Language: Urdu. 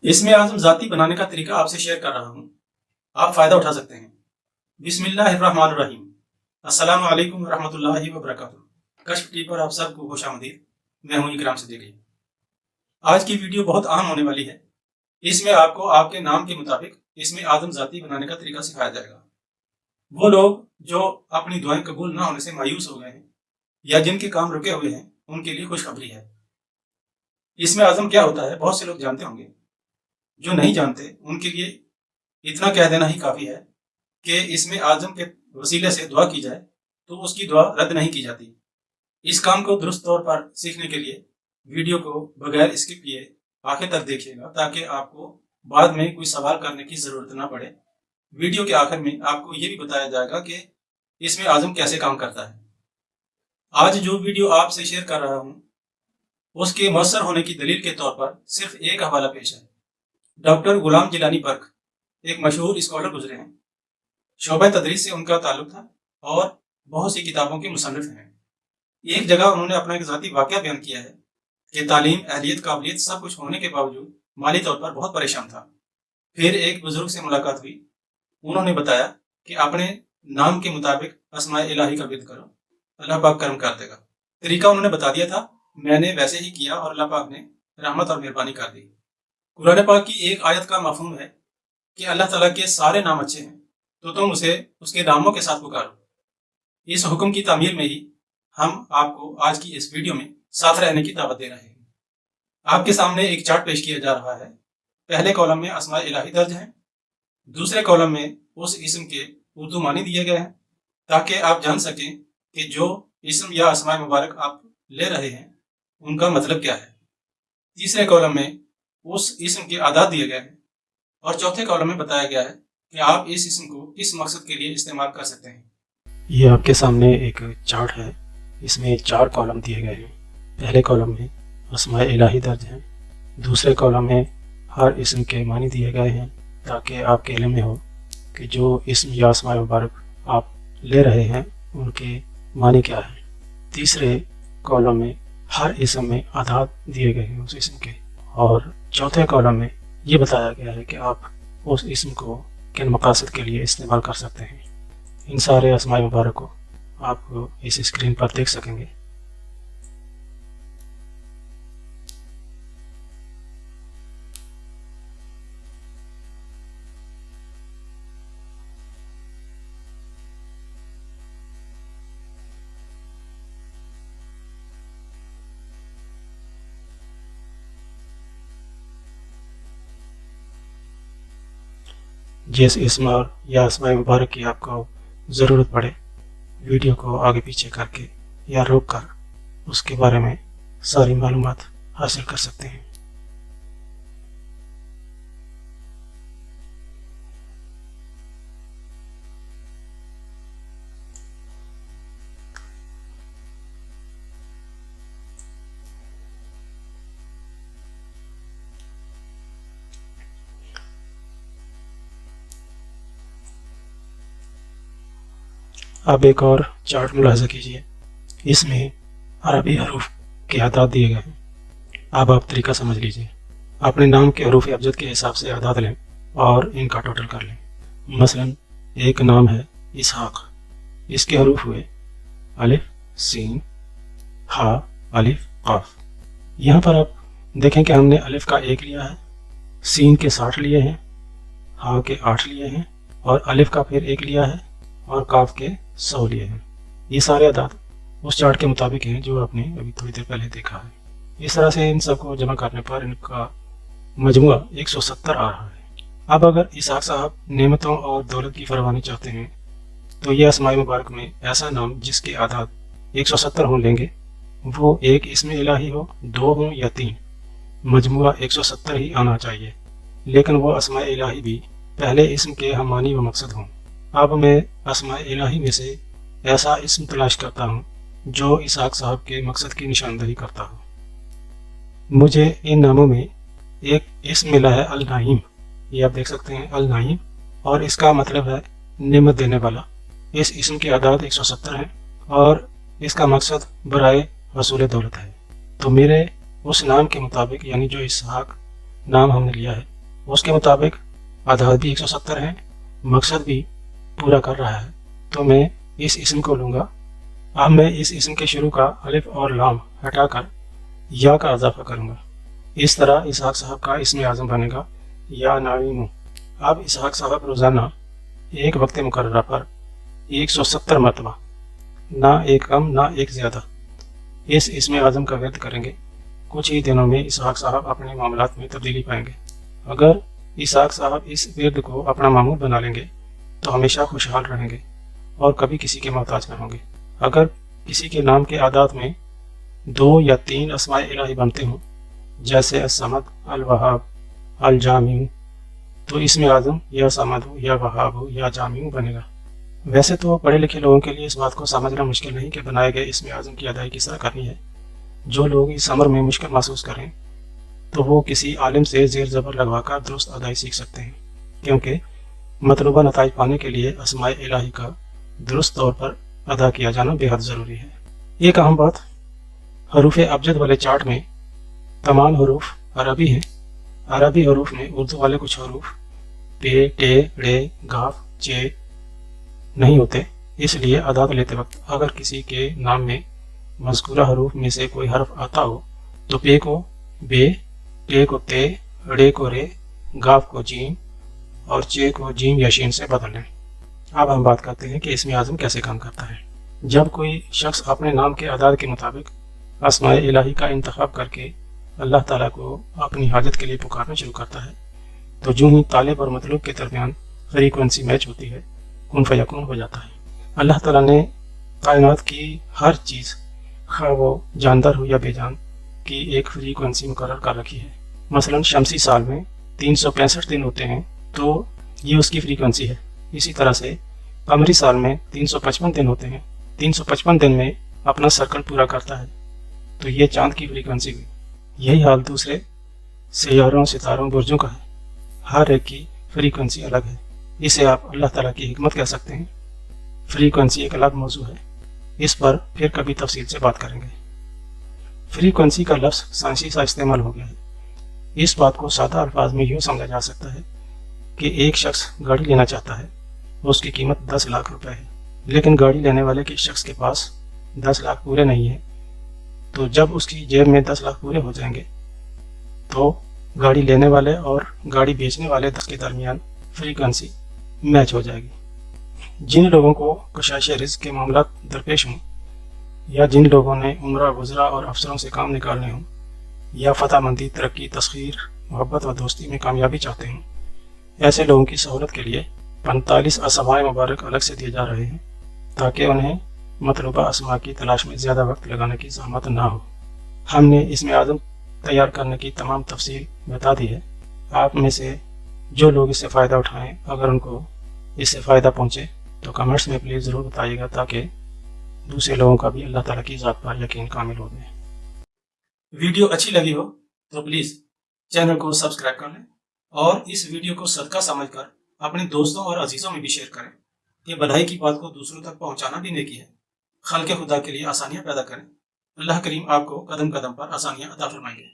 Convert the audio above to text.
اسم اعظم ذاتی بنانے کا طریقہ آپ سے شیئر کر رہا ہوں، آپ فائدہ اٹھا سکتے ہیں۔ بسم اللہ الرحمن الرحیم۔ السلام علیکم ورحمۃ اللہ وبرکاتہ۔ کشف ٹی پر آپ سب کو خوش آمدید۔ میں ہوں اکرام صدیقی۔ آج کی ویڈیو بہت اہم ہونے والی ہے۔ اس میں آپ کو آپ کے نام کے مطابق اسم اعظم ذاتی بنانے کا طریقہ سکھایا جائے گا۔ وہ لوگ جو اپنی دعائیں قبول نہ ہونے سے مایوس ہو گئے ہیں یا جن کے کام رکے ہوئے ہیں، ان کے لیے خوشخبری ہے۔ اسم اعظم کیا ہوتا ہے بہت سے لوگ جانتے ہوں گے، جو نہیں جانتے ان کے لیے اتنا کہہ دینا ہی کافی ہے کہ اسم اعظم کے وسیلے سے دعا کی جائے تو اس کی دعا رد نہیں کی جاتی۔ اس کام کو درست طور پر سیکھنے کے لیے ویڈیو کو بغیر اسکپ کیے آخر تک دیکھیے گا، تاکہ آپ کو بعد میں کوئی سوال کرنے کی ضرورت نہ پڑے۔ ویڈیو کے آخر میں آپ کو یہ بھی بتایا جائے گا کہ اسم اعظم کیسے کام کرتا ہے۔ آج جو ویڈیو آپ سے شیئر کر رہا ہوں، اس کے مؤثر ہونے کی دلیل کے طور پر صرف ایک حوالہ پیش ہے۔ ڈاکٹر غلام جیلانی برق ایک مشہور اسکالر گزرے ہیں۔ شعبہ تدریس سے ان کا تعلق تھا اور بہت سی کتابوں کے مصنف ہیں۔ ایک جگہ انہوں نے اپنا ایک ذاتی واقعہ بیان کیا ہے کہ تعلیم، اہلیت، قابلیت سب کچھ ہونے کے باوجود مالی طور پر بہت پریشان تھا۔ پھر ایک بزرگ سے ملاقات ہوئی۔ انہوں نے بتایا کہ اپنے نام کے مطابق اسماء الہی کا ورد کرو، اللہ پاک کرم کر دے گا۔ طریقہ انہوں نے بتا دیا تھا، میں نے ویسے ہی کیا اور اللہ پاک نے رحمت اور مہربانی کر دی۔ قرآن پاک کی ایک آیت کا مفہوم ہے کہ اللہ تعالیٰ کے سارے نام اچھے ہیں، تو تم اسے اس کے ناموں کے ساتھ پکارو۔ اس حکم کی تعمیل میں ہی ہم آپ کو آج کی اس ویڈیو میں ساتھ رہنے کی دعوت دے رہے ہیں۔ آپ کے سامنے ایک چارٹ پیش کیا جا رہا ہے۔ پہلے کالم میں اسماء الہی درج ہیں، دوسرے کالم میں اس اسم کے اردو معنی دیے گئے ہیں، تاکہ آپ جان سکیں کہ جو اسم یا اسماء مبارک آپ لے رہے ہیں ان کا مطلب کیا ہے۔ تیسرے کالم میں اس اسم کے اعداد دیے گئے ہیں، اور چوتھے کالم میں بتایا گیا ہے کہ آپ اس اسم کو کس مقصد کے لیے استعمال کر سکتے ہیں۔ یہ آپ کے سامنے ایک چارٹ ہے، اس میں 4 کالم دیے گئے ہیں۔ پہلے کالم میں اسماء الہی درج ہیں، دوسرے کالم میں ہر اسم کے معنی دیے گئے ہیں، تاکہ آپ کے علم میں ہو کہ جو اسم یا اسماء مبارک آپ لے رہے ہیں ان کے معنی کیا ہے۔ تیسرے کالم میں ہر اسم میں اعداد دیے گئے ہیں اس اسم کے، اور چوتھے کالم میں یہ بتایا گیا ہے کہ آپ اس اسم کو کن مقاصد کے لیے استعمال کر سکتے ہیں۔ ان سارے اسماء مبارک کو آپ اس اسکرین پر دیکھ سکیں گے۔ جس اسم اور یا اسماء مبارک کی آپ کو ضرورت پڑے، ویڈیو کو آگے پیچھے کر کے یا روک کر اس کے بارے میں ساری معلومات حاصل کر سکتے ہیں۔ اب ایک اور چارٹ ملاحظہ کیجیے، اس میں عربی حروف کے اعداد دیے گئے ہیں۔ اب آپ طریقہ سمجھ لیجیے، اپنے نام کے حروف ابجد کے حساب سے اعداد لیں اور ان کا ٹوٹل کر لیں۔ مثلا ایک نام ہے اسحاق، اس کے حروف ہوئے الف، سین، ہا، الف، قاف۔ یہاں پر آپ دیکھیں کہ ہم نے الف کا 1 لیا ہے، سین کے 60 لیے ہیں، ہا کے 8 لیے ہیں، اور الف کا پھر 1 لیا ہے، اور قاف کے 100 لیے ہیں۔ یہ سارے اعداد اس چارٹ کے مطابق ہیں جو آپ نے ابھی تھوڑی دیر پہلے دیکھا ہے۔ اس طرح سے ان سب کو جمع کرنے پر ان کا مجموعہ 170 آ رہا ہے۔ اب اگر اسحاق صاحب نعمتوں اور دولت کی فراوانی چاہتے ہیں تو یہ اسماء مبارک میں ایسا نام جس کے اعداد 170 ہوں لیں گے، وہ ایک اسم الہی ہو، 2 ہوں یا 3، مجموعہ 170 ہی آنا چاہیے، لیکن وہ اسماء الہی بھی پہلے اسم کے ہم معنی و مقصد ہوں۔ اب میں اسماء الہی میں سے ایسا اسم تلاش کرتا ہوں جو اسحاق صاحب کے مقصد کی نشاندہی کرتا ہو۔ مجھے ان ناموں میں ایک اسم ملا ہے النعیم، یہ آپ دیکھ سکتے ہیں النعیم، اور اس کا مطلب ہے نعمت دینے والا۔ اس اسم کے اعداد 170 ہیں اور اس کا مقصد برائے حصول دولت ہے۔ تو میرے اس نام کے مطابق، یعنی جو اسحاق نام ہم نے لیا ہے، اس کے مطابق اعداد بھی 170 ہیں، مقصد بھی پورا کر رہا ہے، تو میں اس اسم کو لوں گا۔ اب میں اس اسم کے شروع کا الف اور لام ہٹا کر یا کا اضافہ کروں گا۔ اس طرح اسحاق صاحب کا اسم اعظم بنے گا یا نعیم۔ اب اسحاق صاحب روزانہ ایک وقت مقررہ پر 170 مرتبہ، نہ ایک کم نہ ایک زیادہ، اس اسم اعظم کا ورد کریں گے۔ کچھ ہی دنوں میں اسحاق صاحب اپنے معاملات میں تبدیلی پائیں گے۔ اگر اسحاق صاحب اس ورد کو اپنا معمول بنا لیں گے تو ہمیشہ خوشحال رہیں گے اور کبھی کسی کے محتاج نہ ہوں گے۔ اگر کسی کے نام کے اعداد میں 2 یا 3 اسماء الہی بنتے ہوں، جیسے الصمد، الوہاب، الجامع، تو اسم اعظم یا صمد یا وہاب یا جامع بنے گا۔ ویسے تو پڑھے لکھے لوگوں کے لیے اس بات کو سمجھنا مشکل نہیں کہ بنائے گئے اسم اعظم کی ادائیگی کس طرح کرنی ہے۔ جو لوگ اس امر میں مشکل محسوس کریں تو وہ کسی عالم سے زیر زبر لگوا کر درست ادائی سیکھ سکتے ہیں، کیونکہ مطلوبہ نتائج پانے کے لیے اسماء الہی کا درست طور پر ادا کیا جانا بے حد ضروری ہے۔ ایک اہم بات، حروف ابجد والے چارٹ میں تمام حروف عربی ہیں۔ عربی حروف میں اردو والے کچھ حروف پے، ٹے، ڑے، گاف، چے نہیں ہوتے، اس لیے اعداد لیتے وقت اگر کسی کے نام میں مذکورہ حروف میں سے کوئی حرف آتا ہو تو پے کو بے، ٹے کو تے، ڑے کو رے، گاف کو جیم اور چے کو جیم یا شین سے بدل لیں۔ اب ہم بات کرتے ہیں کہ اسم اعظم کیسے کام کرتا ہے۔ جب کوئی شخص اپنے نام کے اعداد کے مطابق اسماء الہی کا انتخاب کر کے اللہ تعالیٰ کو اپنی حاجت کے لیے پکارنا شروع کرتا ہے تو جو ہی طالب اور مطلوب کے درمیان فریکوینسی میچ ہوتی ہے، کن فیکون ہو جاتا ہے۔ اللہ تعالیٰ نے کائنات کی ہر چیز، خواہ وہ جاندار ہو یا بے جان، کی ایک فریکوینسی مقرر کر رکھی ہے۔ مثلا شمسی سال میں 365 دن ہوتے ہیں تو یہ اس کی فریکوینسی ہے۔ اسی طرح سے قمری سال میں 355 دن ہوتے ہیں، 355 دن میں اپنا سرکل پورا کرتا ہے تو یہ چاند کی فریکوینسی ہوئی۔ یہی حال دوسرے سیاروں، ستاروں، برجوں کا ہے۔ ہر ایک کی فریکوینسی الگ ہے۔ اسے آپ اللہ تعالیٰ کی حکمت کہہ سکتے ہیں۔ فریکوینسی ایک الگ موضوع ہے، اس پر پھر کبھی تفصیل سے بات کریں گے۔ فریکوینسی کا لفظ سائنسی سا استعمال ہو گیا ہے۔ اس بات کو سادہ الفاظ میں یوں سمجھا جا سکتا ہے کہ ایک شخص گاڑی لینا چاہتا ہے، اس کی قیمت 10 لاکھ روپے ہے، لیکن گاڑی لینے والے کے شخص کے پاس 10 لاکھ پورے نہیں ہیں، تو جب اس کی جیب میں 10 لاکھ پورے ہو جائیں گے تو گاڑی لینے والے اور گاڑی بیچنے والے کے درمیان فریکوینسی میچ ہو جائے گی۔ جن لوگوں کو کشائش رزق کے معاملات درپیش ہوں، یا جن لوگوں نے عمرہ، وزراء اور افسروں سے کام نکالنے ہوں، یا فتح مندی، ترقی، تسخیر، محبت و دوستی میں کامیابی چاہتے ہوں، ایسے لوگوں کی سہولت کے لیے 45 اسماء مبارک الگ سے دیے جا رہے ہیں تاکہ انہیں مطلوبہ اسماء کی تلاش میں زیادہ وقت لگانے کی زحمت نہ ہو۔ ہم نے اسم اعظم تیار کرنے کی تمام تفصیل بتا دی ہے۔ آپ میں سے جو لوگ اس سے فائدہ اٹھائیں، اگر ان کو اس سے فائدہ پہنچے تو کمنٹس میں پلیز ضرور بتائیے گا تاکہ دوسرے لوگوں کا بھی اللہ تعالیٰ کی ذات پر یقین کامل ہو جائے۔ ویڈیو اچھی لگی ہو تو پلیز چینل کو سبسکرائب کر لیں اور اس ویڈیو کو صدقہ سمجھ کر اپنے دوستوں اور عزیزوں میں بھی شیئر کریں۔ یہ بھلائی کی بات کو دوسروں تک پہنچانا بھی نیکی ہے۔ خلق خدا کے لیے آسانیاں پیدا کریں۔ اللہ کریم آپ کو قدم قدم پر آسانیاں عطا فرمائیں گے۔